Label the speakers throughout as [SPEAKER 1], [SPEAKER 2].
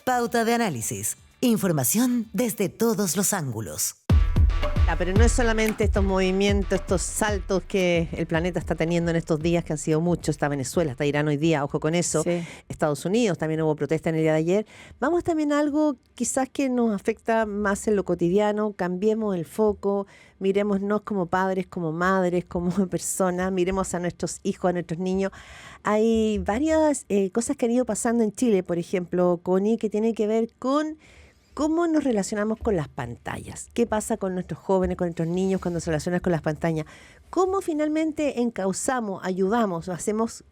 [SPEAKER 1] Pauta de análisis. Información desde todos los ángulos.
[SPEAKER 2] Pero no es solamente estos movimientos, estos saltos que el planeta está teniendo en estos días, que han sido muchos. Está Venezuela, está Irán hoy día, ojo con eso.
[SPEAKER 3] Sí.
[SPEAKER 2] Estados Unidos, también hubo protesta en el día de ayer. Vamos también a algo quizás que nos afecta más en lo cotidiano. Cambiemos el foco, mirémonos como padres, como madres, como personas, miremos a nuestros hijos, a nuestros niños. Hay varias cosas que han ido pasando en Chile, por ejemplo, Connie, que tiene que ver con ¿cómo nos relacionamos con las pantallas? ¿Qué pasa con nuestros jóvenes, con nuestros niños cuando se relacionan con las pantallas? ¿Cómo finalmente encauzamos, ayudamos o hacemos?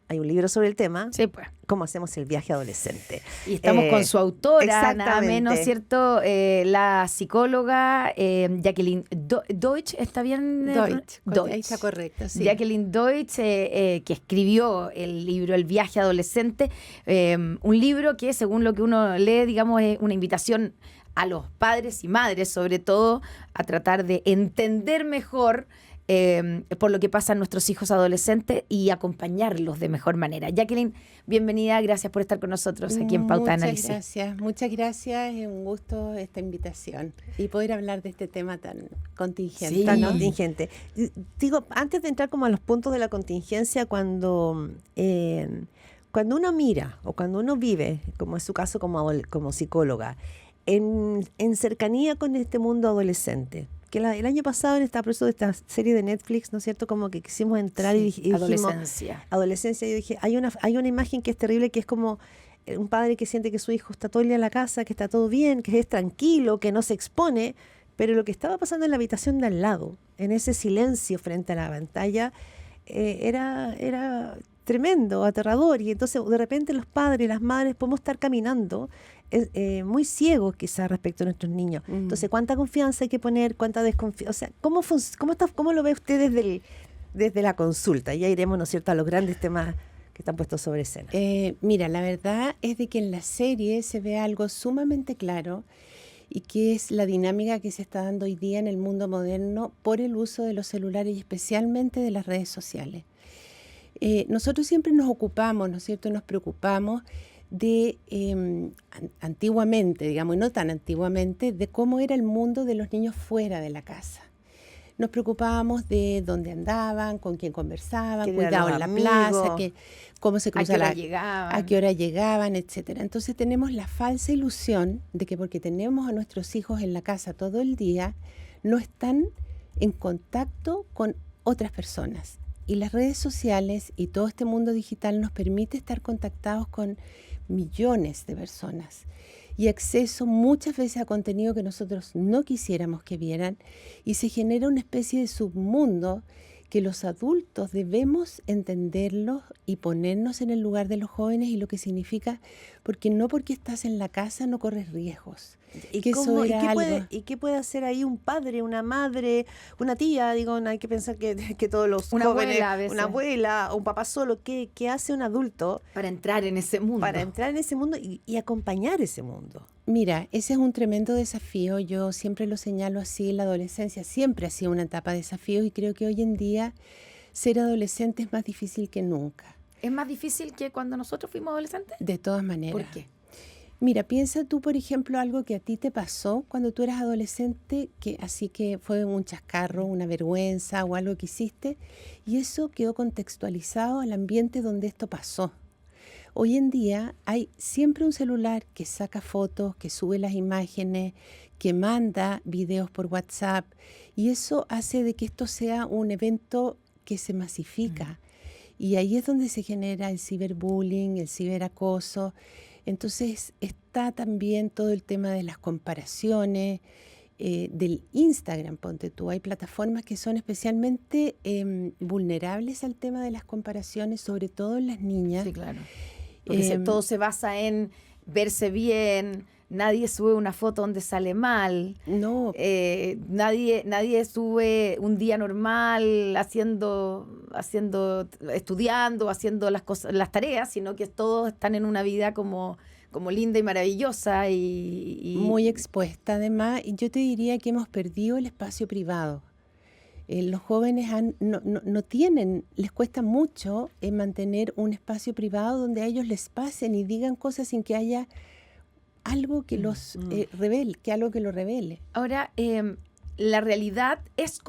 [SPEAKER 2] Hay un libro sobre el tema.
[SPEAKER 3] Sí, pues.
[SPEAKER 2] ¿Cómo hacemos el viaje adolescente?
[SPEAKER 3] Y estamos con su autora, nada menos, ¿cierto? La psicóloga Jacqueline Deutsch, ¿está bien?
[SPEAKER 4] Deutsch. Ahí está correcto, sí.
[SPEAKER 3] Jacqueline Deutsch, que escribió el libro El viaje adolescente, un libro que, según lo que uno lee, digamos, es una invitación a los padres y madres, sobre todo, a tratar de entender mejor por lo que pasan nuestros hijos adolescentes y acompañarlos de mejor manera. Jacqueline, bienvenida, gracias por estar con nosotros aquí en Pauta de Análisis.
[SPEAKER 4] Muchas gracias, es un gusto esta invitación y poder hablar de este tema tan contingente.
[SPEAKER 2] Sí, tan contingente. Digo, antes de entrar como a los puntos de la contingencia, cuando uno mira o cuando uno vive, como es su caso como psicóloga, en cercanía con este mundo adolescente, que el año pasado en esta serie de Netflix, ¿no es cierto? Como que quisimos entrar y dijimos adolescencia, yo dije, hay una imagen que es terrible, que es como un padre que siente que su hijo está todo el día en la casa, que está todo bien, que es tranquilo, que no se expone, pero lo que estaba pasando en la habitación de al lado, en ese silencio frente a la pantalla, era tremendo, aterrador. Y entonces de repente los padres y las madres podemos estar caminando muy ciegos quizás respecto a nuestros niños. Entonces, ¿cuánta confianza hay que poner? ¿Cuánta desconfianza? O sea, ¿cómo lo ve usted desde la consulta? Ya iremos, ¿no es cierto?, a los grandes temas que están puestos sobre escena.
[SPEAKER 4] Mira, la verdad es de que en la serie se ve algo sumamente claro y que es la dinámica que se está dando hoy día en el mundo moderno por el uso de los celulares y especialmente de las redes sociales. Nosotros siempre nos ocupamos, ¿no es cierto?, nos preocupamos de antiguamente, digamos, y no tan antiguamente, de cómo era el mundo de los niños fuera de la casa. Nos preocupábamos de dónde andaban, con quién conversaban, cuidado en la plaza, cómo se cruzaban, a qué hora llegaban, etcétera. Entonces tenemos la falsa ilusión de que porque tenemos a nuestros hijos en la casa todo el día, no están en contacto con otras personas. Y las redes sociales y todo este mundo digital nos permite estar contactados con millones de personas y acceso muchas veces a contenido que nosotros no quisiéramos que vieran, y se genera una especie de submundo que los adultos debemos entenderlo y ponernos en el lugar de los jóvenes y lo que significa, porque estás en la casa no corres riesgos.
[SPEAKER 2] ¿Y qué puede hacer ahí un padre, una madre, una tía? Digo, no hay que pensar que todos los jóvenes, una abuela o un papá solo, ¿qué hace un adulto
[SPEAKER 3] para entrar en ese mundo?
[SPEAKER 2] Para entrar en ese mundo y acompañar ese mundo.
[SPEAKER 4] Mira, ese es un tremendo desafío. Yo siempre lo señalo así, la adolescencia siempre ha sido una etapa de desafíos y creo que hoy en día ser adolescente es más difícil que nunca.
[SPEAKER 3] ¿Es más difícil que cuando nosotros fuimos adolescentes?
[SPEAKER 4] De todas maneras.
[SPEAKER 3] ¿Por qué?
[SPEAKER 4] Mira, piensa tú, por ejemplo, algo que a ti te pasó cuando tú eras adolescente, así que fue un chascarro, una vergüenza o algo que hiciste, y eso quedó contextualizado al ambiente donde esto pasó. Hoy en día hay siempre un celular que saca fotos, que sube las imágenes, que manda videos por WhatsApp, y eso hace de que esto sea un evento que se masifica. Y ahí es donde se genera el ciberbullying, el ciberacoso. Entonces está también todo el tema de las comparaciones, del Instagram, ponte tú. Hay plataformas que son especialmente vulnerables al tema de las comparaciones, sobre todo en las niñas.
[SPEAKER 3] Sí, claro. Porque todo se basa en verse bien, nadie sube una foto donde sale mal.
[SPEAKER 4] No.
[SPEAKER 3] Nadie sube un día normal estudiando, haciendo las cosas, las tareas, sino que todos están en una vida como linda y maravillosa y
[SPEAKER 4] muy expuesta. Además, yo te diría que hemos perdido el espacio privado. Los jóvenes no tienen, les cuesta mucho mantener un espacio privado donde a ellos les pasen y digan cosas sin que haya algo que los revele, que algo que lo revele.
[SPEAKER 3] Ahora, la realidad es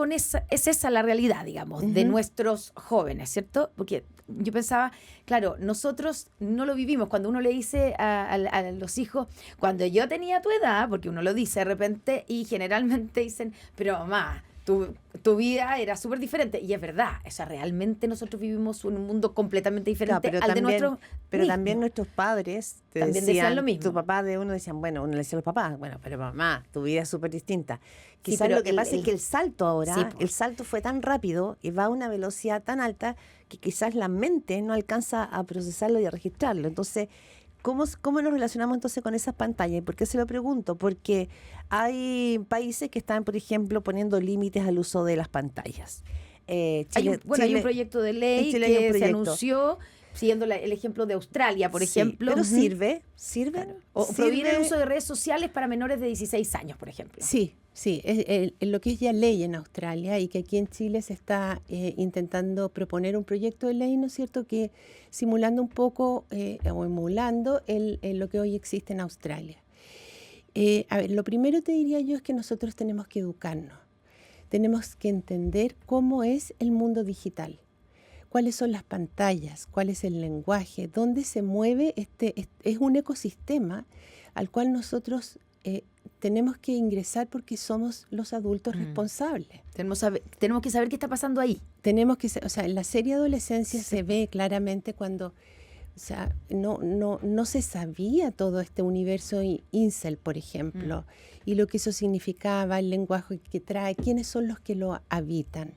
[SPEAKER 3] esa la realidad, digamos, de nuestros jóvenes, ¿cierto? Porque yo pensaba, claro, nosotros no lo vivimos. Cuando uno le dice a los hijos, cuando yo tenía tu edad, porque uno lo dice de repente, y generalmente dicen, pero mamá, tu vida era súper diferente. Y es verdad, o sea, realmente nosotros vivimos en un mundo completamente diferente
[SPEAKER 2] Claro,
[SPEAKER 3] al de nuestros
[SPEAKER 2] pero
[SPEAKER 3] mismos.
[SPEAKER 2] también nuestros padres te
[SPEAKER 3] También decían lo mismo.
[SPEAKER 2] Tu papá de uno decían, bueno, uno le decía a los papás, bueno, pero mamá, tu vida es súper distinta. Quizás
[SPEAKER 3] pero
[SPEAKER 2] lo que pasa es que el salto ahora,
[SPEAKER 3] Sí, po.
[SPEAKER 2] el salto fue tan rápido y va a una velocidad tan alta que quizás la mente no alcanza a procesarlo y a registrarlo. Entonces, ¿cómo nos relacionamos entonces con esas pantallas? ¿Y por qué se lo pregunto? Porque hay países que están, por ejemplo, poniendo límites al uso de las pantallas.
[SPEAKER 3] Hay un proyecto de ley
[SPEAKER 2] Chile hay un
[SPEAKER 3] que se
[SPEAKER 2] proyecto.
[SPEAKER 3] anunció, siguiendo el ejemplo de Australia, por
[SPEAKER 2] Sí,
[SPEAKER 3] ejemplo.
[SPEAKER 2] pero sirve.
[SPEAKER 3] O prohibir el
[SPEAKER 2] Sirve.
[SPEAKER 3] uso de redes sociales para menores de 16 años, por ejemplo.
[SPEAKER 4] Sí, es lo que es ya ley en Australia y que aquí en Chile se está intentando proponer un proyecto de ley, ¿no es cierto?, que simulando un poco o emulando lo que hoy existe en Australia. A ver, lo primero te diría yo es que nosotros tenemos que educarnos, tenemos que entender cómo es el mundo digital, cuáles son las pantallas, cuál es el lenguaje, dónde se mueve es un ecosistema al cual nosotros tenemos que ingresar porque somos los adultos responsables.
[SPEAKER 3] Tenemos que saber qué está pasando ahí.
[SPEAKER 4] O sea, en la serie Adolescencia se ve claramente cuando, o sea, no se sabía todo este universo incel, por ejemplo, y lo que eso significaba, el lenguaje que trae, quiénes son los que lo habitan.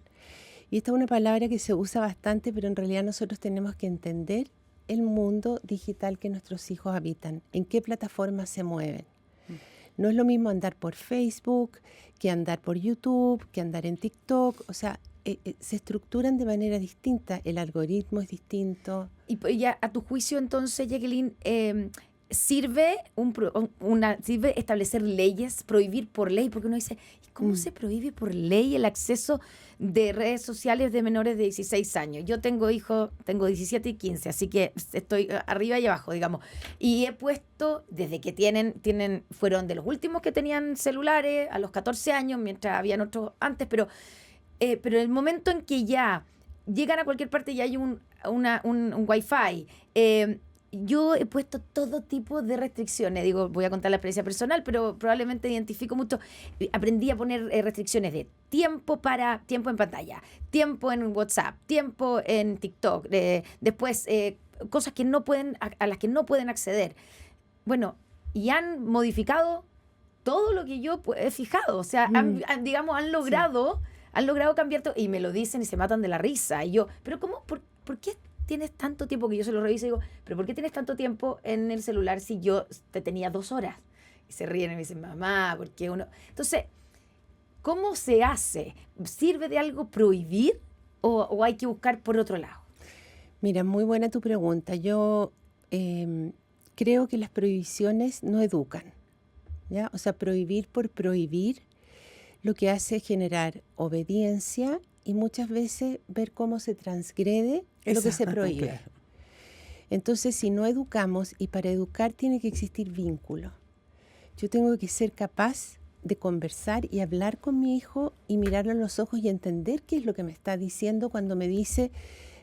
[SPEAKER 4] Y esta es una palabra que se usa bastante, pero en realidad nosotros tenemos que entender el mundo digital que nuestros hijos habitan, en qué plataformas se mueven. No es lo mismo andar por Facebook, que andar por YouTube, que andar en TikTok. O sea, se estructuran de manera distinta. El algoritmo es distinto.
[SPEAKER 3] Y ya, a tu juicio, entonces, Jacqueline, ¿sirve establecer leyes, prohibir por ley? Porque uno dice, ¿y cómo se prohíbe por ley el acceso de redes sociales de menores de 16 años? Yo tengo hijos, tengo 17 y 15, así que estoy arriba y abajo, digamos. Y he puesto, desde que fueron de los últimos que tenían celulares, a los 14 años, mientras habían otros antes, pero en el momento en que ya llegan a cualquier parte y hay un Wi-Fi, yo he puesto todo tipo de restricciones. Digo, voy a contar la experiencia personal, pero probablemente identifico mucho. Aprendí a poner restricciones de tiempo en pantalla, tiempo en WhatsApp, tiempo en TikTok, después cosas que a las que no pueden acceder. Bueno, y han modificado todo lo que yo he fijado. O sea, han logrado cambiar todo. Y me lo dicen y se matan de la risa. Y yo, pero ¿cómo? ¿Por qué tienes tanto tiempo? Que yo se lo reviso y digo, pero ¿por qué tienes tanto tiempo en el celular si yo te tenía 2 horas? Y se ríen y me dicen, mamá, ¿por qué uno? Entonces, ¿cómo se hace? ¿Sirve de algo prohibir o hay que buscar por otro lado?
[SPEAKER 4] Mira, muy buena tu pregunta. Yo creo que las prohibiciones no educan, ¿ya? O sea, prohibir por prohibir lo que hace es generar obediencia y muchas veces ver cómo se transgrede lo que se prohíbe. Claro. Entonces, si no educamos, y para educar tiene que existir vínculo. Yo tengo que ser capaz de conversar y hablar con mi hijo y mirarlo en los ojos y entender qué es lo que me está diciendo cuando me dice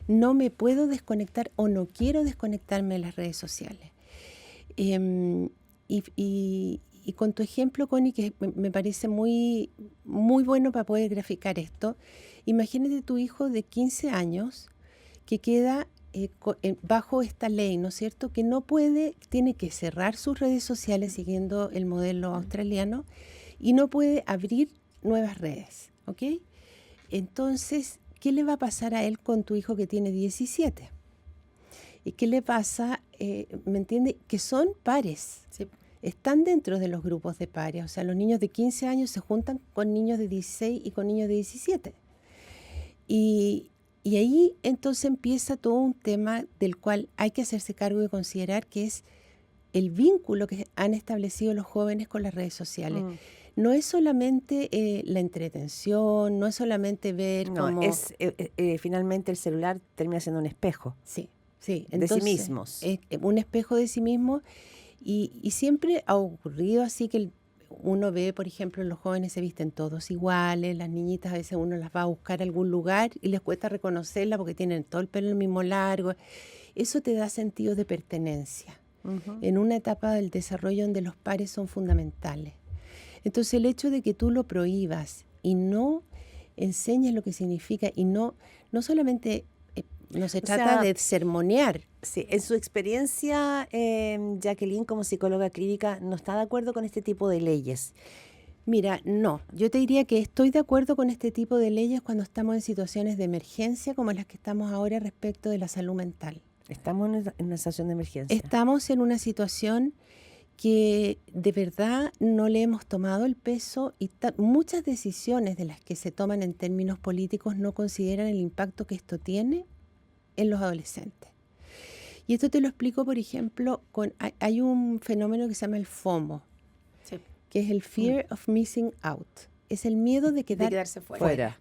[SPEAKER 4] no me puedo desconectar o no quiero desconectarme de las redes sociales. Y con tu ejemplo, Connie, que me parece muy, muy bueno para poder graficar esto, imagínate tu hijo de 15 años que queda bajo esta ley, ¿no es cierto?, que no puede, tiene que cerrar sus redes sociales siguiendo el modelo australiano y no puede abrir nuevas redes, ¿ok? Entonces, ¿qué le va a pasar a él con tu hijo que tiene 17? ¿Y qué le pasa, me entiende, que son pares?
[SPEAKER 3] Sí.
[SPEAKER 4] Están dentro de los grupos de pares, o sea, los niños de 15 años se juntan con niños de 16 y con niños de 17. Y ahí entonces empieza todo un tema del cual hay que hacerse cargo y considerar, que es el vínculo que han establecido los jóvenes con las redes sociales. No es solamente la entretención, no es solamente ver cómo...
[SPEAKER 2] finalmente el celular termina siendo un espejo.
[SPEAKER 4] Sí.
[SPEAKER 2] Entonces, de sí mismos.
[SPEAKER 4] Un espejo de sí mismo. Y siempre ha ocurrido así que uno ve, por ejemplo, los jóvenes se visten todos iguales, las niñitas a veces uno las va a buscar a algún lugar y les cuesta reconocerla porque tienen todo el pelo el mismo largo. Eso te da sentido de pertenencia en una etapa del desarrollo donde los pares son fundamentales. Entonces el hecho de que tú lo prohíbas y no enseñes lo que significa y no solamente no se trata de sermonear.
[SPEAKER 2] Sí, en su experiencia, Jacqueline, como psicóloga clínica, ¿no está de acuerdo con este tipo de leyes?
[SPEAKER 4] Mira, no. Yo te diría que estoy de acuerdo con este tipo de leyes cuando estamos en situaciones de emergencia como las que estamos ahora respecto de la salud mental.
[SPEAKER 2] Estamos en una situación de emergencia.
[SPEAKER 4] Estamos en una situación que de verdad no le hemos tomado el peso y muchas decisiones de las que se toman en términos políticos no consideran el impacto que esto tiene en los adolescentes. Y esto te lo explico, por ejemplo, hay un fenómeno que se llama el FOMO, que es el Fear of Missing Out. Es el miedo de
[SPEAKER 3] quedarse
[SPEAKER 2] fuera.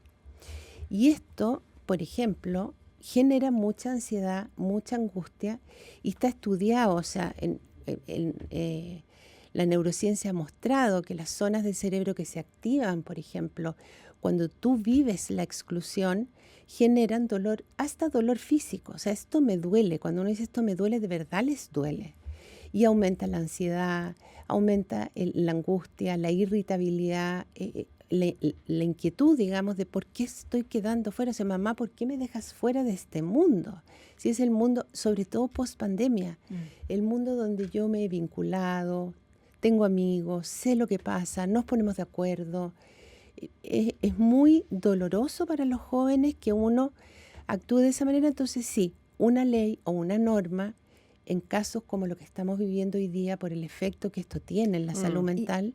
[SPEAKER 4] Y esto, por ejemplo, genera mucha ansiedad, mucha angustia, y está estudiado, o sea, la neurociencia ha mostrado que las zonas del cerebro que se activan, por ejemplo, cuando tú vives la exclusión, generan dolor, hasta dolor físico. O sea, esto me duele. Cuando uno dice esto me duele, de verdad les duele. Y aumenta la ansiedad, aumenta la angustia, la irritabilidad, la inquietud, digamos, de por qué estoy quedando fuera. O sea, mamá, ¿por qué me dejas fuera de este mundo? Si es el mundo, sobre todo post pandemia, el mundo donde yo me he vinculado, tengo amigos, sé lo que pasa, nos ponemos de acuerdo. Es muy doloroso para los jóvenes que uno actúe de esa manera. Entonces sí, una ley o una norma en casos como lo que estamos viviendo hoy día por el efecto que esto tiene en la salud mental.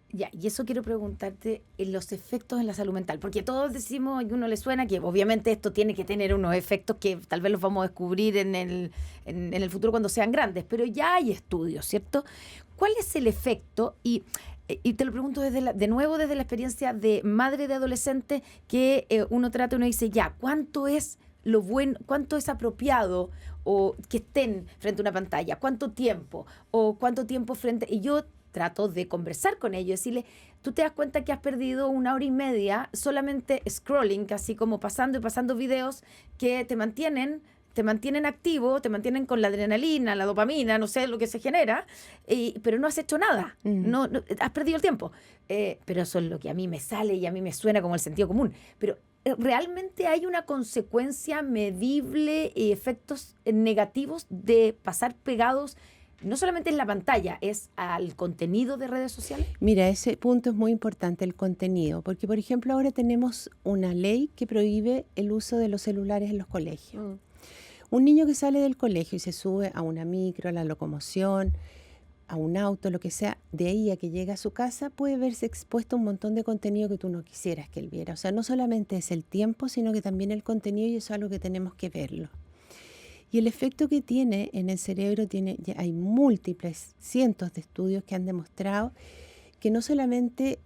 [SPEAKER 3] Y eso quiero preguntarte, en los efectos en la salud mental, porque todos decimos, y a uno le suena que obviamente esto tiene que tener unos efectos que tal vez los vamos a descubrir en el futuro cuando sean grandes, pero ya hay estudios, ¿cierto? ¿Cuál es el efecto? Y te lo pregunto de nuevo desde la experiencia de madre de adolescente, que uno trata, uno dice, ya, ¿cuánto es lo bueno, cuánto es apropiado o que estén frente a una pantalla? ¿Cuánto tiempo? ¿O cuánto tiempo frente? Y yo trato de conversar con ellos, decirle, tú te das cuenta que has perdido 1 hora y media solamente scrolling, así como pasando y pasando videos que te mantienen activo, te mantienen con la adrenalina, la dopamina, no sé lo que se genera, pero no has hecho nada, no, has perdido el tiempo. Pero eso es lo que a mí me sale y a mí me suena como el sentido común. Pero ¿realmente hay una consecuencia medible y efectos negativos de pasar pegados no solamente en la pantalla, es al contenido de redes sociales?
[SPEAKER 4] Mira, ese punto es muy importante, el contenido, porque por ejemplo ahora tenemos una ley que prohíbe el uso de los celulares en los colegios. Un niño que sale del colegio y se sube a una micro, a la locomoción, a un auto, lo que sea, de ahí a que llega a su casa puede verse expuesto a un montón de contenido que tú no quisieras que él viera. O sea, no solamente es el tiempo, sino que también el contenido, y eso es algo que tenemos que verlo. Y el efecto que tiene en el cerebro, hay múltiples, cientos de estudios que han demostrado que no solamente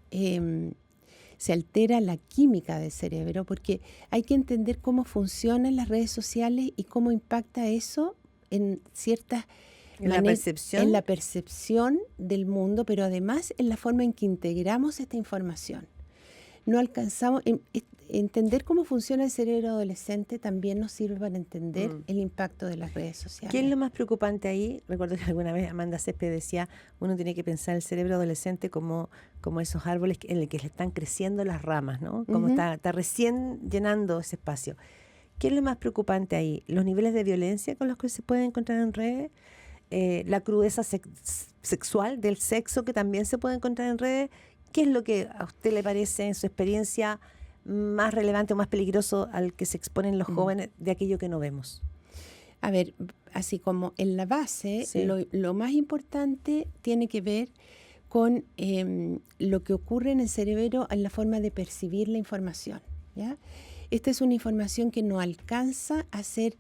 [SPEAKER 4] se altera la química del cerebro, porque hay que entender cómo funcionan las redes sociales y cómo impacta eso en ciertas
[SPEAKER 2] en
[SPEAKER 4] la percepción del mundo, pero además en la forma en que integramos esta información. No alcanzamos entender cómo funciona el cerebro adolescente, también nos sirve para entender el impacto de las redes sociales.
[SPEAKER 2] ¿Qué es lo más preocupante ahí? Recuerdo que alguna vez Amanda Césped decía, uno tiene que pensar el cerebro adolescente como esos árboles en el que le están creciendo las ramas, ¿no? Como está recién llenando ese espacio. ¿Qué es lo más preocupante ahí? ¿Los niveles de violencia con los que se pueden encontrar en redes? ¿La crudeza sexual del sexo que también se puede encontrar en redes? ¿Qué es lo que a usted le parece en su experiencia más relevante o más peligroso al que se exponen los jóvenes de aquello que no vemos?
[SPEAKER 4] A ver, así como en la base,
[SPEAKER 2] sí,
[SPEAKER 4] lo más importante tiene que ver con lo que ocurre en el cerebro en la forma de percibir la información, ¿ya? Esta es una información que no alcanza a ser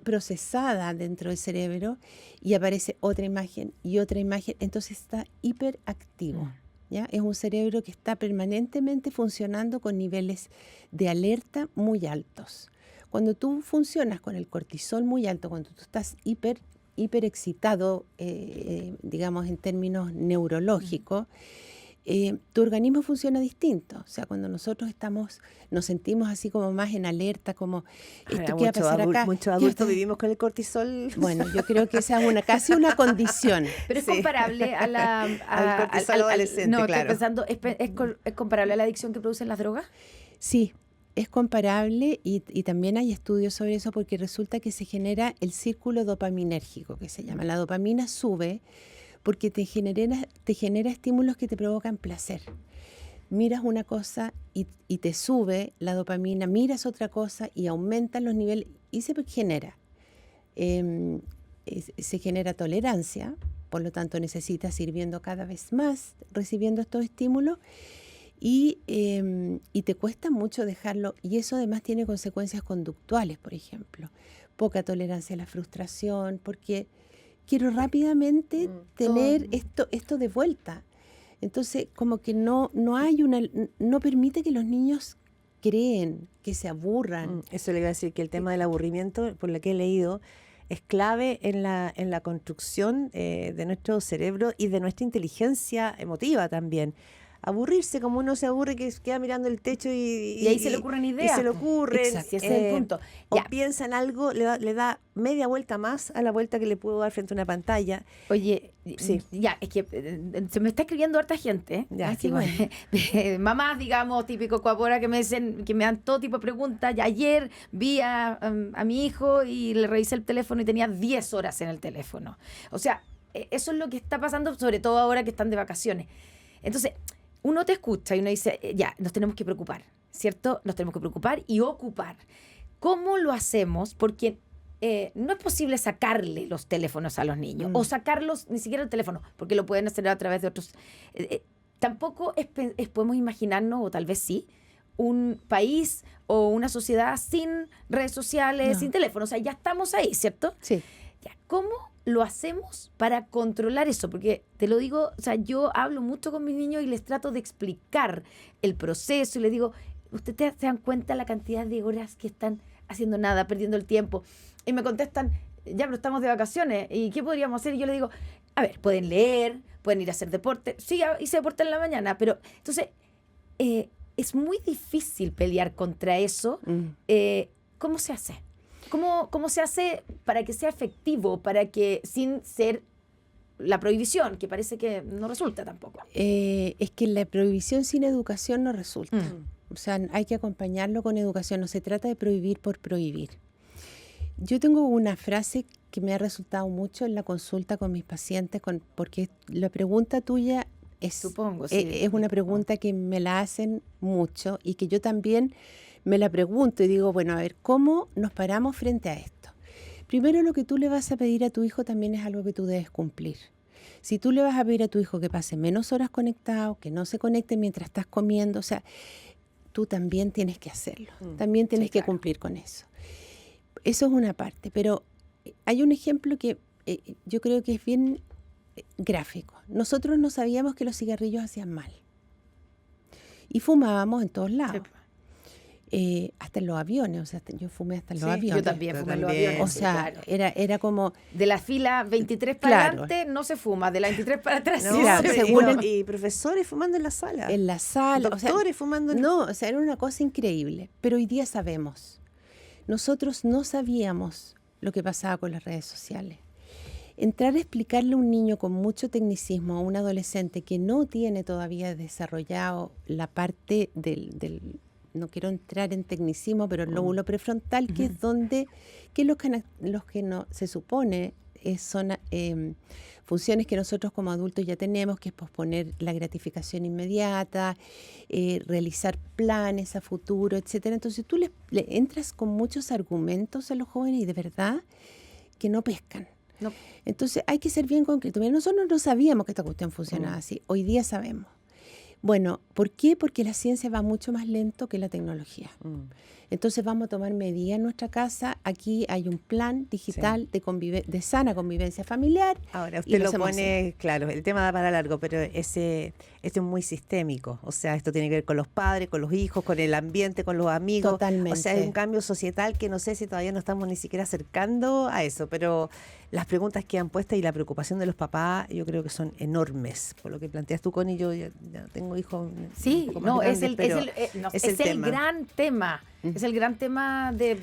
[SPEAKER 4] procesada dentro del cerebro y aparece otra imagen y otra imagen, entonces está hiperactivo. ¿Ya? Es un cerebro que está permanentemente funcionando con niveles de alerta muy altos. Cuando tú funcionas con el cortisol muy alto, cuando tú estás hiperexcitado, digamos en términos neurológicos, tu organismo funciona distinto. O sea, cuando nosotros nos sentimos así como más en alerta, como esto que va a pasar acá.
[SPEAKER 2] Muchos adultos vivimos con el cortisol.
[SPEAKER 4] Bueno, yo creo que esa es casi una condición.
[SPEAKER 3] Pero es comparable a la...
[SPEAKER 2] al cortisol adolescente,
[SPEAKER 3] no,
[SPEAKER 2] claro.
[SPEAKER 3] estoy pensando, ¿es comparable a la adicción que producen las drogas?
[SPEAKER 4] Sí, es comparable y también hay estudios sobre eso porque resulta que se genera el círculo dopaminérgico, que se llama. La dopamina sube porque te genera estímulos que te provocan placer. Miras una cosa y te sube la dopamina, miras otra cosa y aumentan los niveles y se genera. Se genera tolerancia, por lo tanto necesitas ir viendo cada vez más, recibiendo estos estímulos y te cuesta mucho dejarlo y eso además tiene consecuencias conductuales, por ejemplo. Poca tolerancia a la frustración, porque quiero rápidamente tener esto de vuelta. Entonces, como que no permite que los niños creen, que se aburran.
[SPEAKER 2] Eso le iba a decir, que el tema del aburrimiento, por lo que he leído, es clave en la construcción de nuestro cerebro y de nuestra inteligencia emotiva también. Aburrirse, como uno se aburre, que queda mirando el techo y
[SPEAKER 3] ahí se le ocurren ideas.
[SPEAKER 2] Y se le ocurren.
[SPEAKER 3] Exacto, ese es el punto.
[SPEAKER 2] O
[SPEAKER 3] Ya.
[SPEAKER 2] piensa en algo, le da media vuelta más a la vuelta que le puedo dar frente a una pantalla.
[SPEAKER 3] Oye,
[SPEAKER 2] Sí.
[SPEAKER 3] ya, es que se me está escribiendo harta gente.
[SPEAKER 2] Ya,
[SPEAKER 3] Así
[SPEAKER 2] qué bueno.
[SPEAKER 3] mamás, digamos, típico coapora, que me dicen, que me dan todo tipo de preguntas. Ya ayer vi a mi hijo y le revisé el teléfono y tenía 10 horas en el teléfono. O sea, eso es lo que está pasando, sobre todo ahora que están de vacaciones. Entonces, uno te escucha y uno dice, ya, nos tenemos que preocupar, ¿cierto? Nos tenemos que preocupar y ocupar. ¿Cómo lo hacemos? Porque no es posible sacarle los teléfonos a los niños o sacarlos, ni siquiera el teléfono, porque lo pueden hacer a través de otros. Tampoco podemos imaginarnos, o tal vez sí, un país o una sociedad sin redes sociales, sin teléfono. O sea, ya estamos ahí, ¿cierto?
[SPEAKER 4] Sí.
[SPEAKER 3] Ya, ¿cómo lo hacemos para controlar eso? Porque te lo digo, o sea, yo hablo mucho con mis niños y les trato de explicar el proceso y les digo, ¿ustedes se dan cuenta la cantidad de horas que están haciendo nada, perdiendo el tiempo? Y me contestan, ya, pero estamos de vacaciones, ¿y qué podríamos hacer? Y yo les digo, a ver, pueden leer, pueden ir a hacer deporte. Sí, hice deporte en la mañana, pero entonces es muy difícil pelear contra eso. ¿Cómo se hace? ¿Cómo se hace para que sea efectivo, para que sin ser la prohibición, que parece que no resulta tampoco?
[SPEAKER 4] Es que la prohibición sin educación no resulta. O sea, hay que acompañarlo con educación. No se trata de prohibir por prohibir. Yo tengo una frase que me ha resultado mucho en la consulta con mis pacientes, porque la pregunta tuya
[SPEAKER 3] Supongo, sí.
[SPEAKER 4] es una pregunta que me la hacen mucho y que yo también me la pregunto y digo, bueno, a ver, ¿cómo nos paramos frente a esto? Primero, lo que tú le vas a pedir a tu hijo también es algo que tú debes cumplir. Si tú le vas a pedir a tu hijo que pase menos horas conectado, que no se conecte mientras estás comiendo, o sea, tú también tienes que hacerlo, también tienes que cumplir con eso. Eso es una parte, pero hay un ejemplo que yo creo que es bien gráfico. Nosotros no sabíamos que los cigarrillos hacían mal y fumábamos en todos lados. Hasta en los aviones, o sea, yo fumé hasta en los aviones.
[SPEAKER 3] Yo también fumé en los aviones.
[SPEAKER 4] O sea,
[SPEAKER 3] claro.
[SPEAKER 4] era como...
[SPEAKER 3] De la fila 23 para
[SPEAKER 4] Claro.
[SPEAKER 3] adelante no se fuma, de la 23 para atrás
[SPEAKER 2] No,
[SPEAKER 3] sí
[SPEAKER 4] claro,
[SPEAKER 3] se
[SPEAKER 4] según
[SPEAKER 3] fuma.
[SPEAKER 2] y profesores fumando en la sala.
[SPEAKER 4] En la sala.
[SPEAKER 2] Doctores fumando en...
[SPEAKER 4] No, o sea, era una cosa increíble. Pero hoy día sabemos. Nosotros no sabíamos lo que pasaba con las redes sociales. Entrar a explicarle a un niño con mucho tecnicismo, a un adolescente que no tiene todavía desarrollado la parte del no quiero entrar en tecnicismo, pero el lóbulo prefrontal, que es donde, que es los que no, se supone son funciones que nosotros como adultos ya tenemos, que es posponer la gratificación inmediata, realizar planes a futuro, etcétera. Entonces tú le entras con muchos argumentos a los jóvenes y de verdad que no pescan.
[SPEAKER 3] No.
[SPEAKER 4] Entonces hay que ser bien concreto. Mira, nosotros no sabíamos que esta cuestión funcionaba así. Hoy día sabemos. Bueno, ¿por qué? Porque la ciencia va mucho más lento que la tecnología. Entonces vamos a tomar medidas en nuestra casa. Aquí hay un plan digital de sana convivencia familiar.
[SPEAKER 2] Ahora,
[SPEAKER 4] y
[SPEAKER 2] usted lo
[SPEAKER 4] hacemos
[SPEAKER 2] pone, claro, el tema da para largo, pero este es muy sistémico. O sea, esto tiene que ver con los padres, con los hijos, con el ambiente, con los amigos.
[SPEAKER 4] Totalmente.
[SPEAKER 2] O sea, es un cambio societal que no sé si todavía no estamos ni siquiera acercando a eso, pero las preguntas que han puesto y la preocupación de los papás, yo creo que son enormes. Por lo que planteas tú, Connie, yo ya tengo hijos.
[SPEAKER 3] Sí,
[SPEAKER 2] un poco más
[SPEAKER 3] no,
[SPEAKER 2] grandes, pero
[SPEAKER 3] es el
[SPEAKER 2] tema.
[SPEAKER 3] gran tema. Es el gran tema de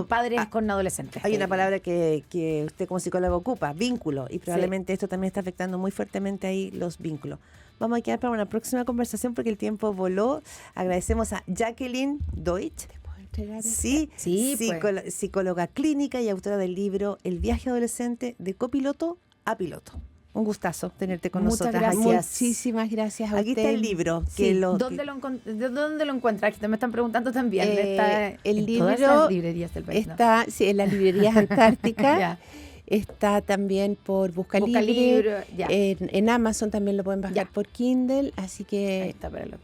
[SPEAKER 3] padres con adolescentes.
[SPEAKER 2] Hay una palabra que usted como psicólogo ocupa, vínculo, y probablemente esto también está afectando muy fuertemente ahí los vínculos. Vamos a quedar para una próxima conversación porque el tiempo voló. Agradecemos a Jacqueline Deutsch. Sí, psicóloga clínica y autora del libro El viaje adolescente de copiloto a piloto. Un gustazo tenerte con
[SPEAKER 3] Muchas
[SPEAKER 2] nosotras.
[SPEAKER 3] gracias.
[SPEAKER 4] Muchísimas gracias a
[SPEAKER 2] Aquí
[SPEAKER 4] usted.
[SPEAKER 2] está el libro.
[SPEAKER 3] ¿De dónde lo encuentras? Que te me están preguntando también. Está
[SPEAKER 4] el
[SPEAKER 3] en
[SPEAKER 4] libro
[SPEAKER 3] todas las librerías del país.
[SPEAKER 4] está en las librerías Antártica.
[SPEAKER 3] Ya.
[SPEAKER 4] Está también por
[SPEAKER 3] Buscalibro,
[SPEAKER 4] Buscalibre.
[SPEAKER 3] ya.
[SPEAKER 4] En Amazon también lo pueden bajar
[SPEAKER 3] Ya.
[SPEAKER 4] por Kindle. Así
[SPEAKER 3] Ahí
[SPEAKER 4] que
[SPEAKER 3] está para lo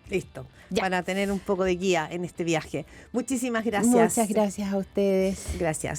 [SPEAKER 2] Listo.
[SPEAKER 3] Ya.
[SPEAKER 2] Para tener un poco de guía en este viaje. Muchísimas gracias.
[SPEAKER 4] muchas gracias a ustedes.
[SPEAKER 2] Gracias.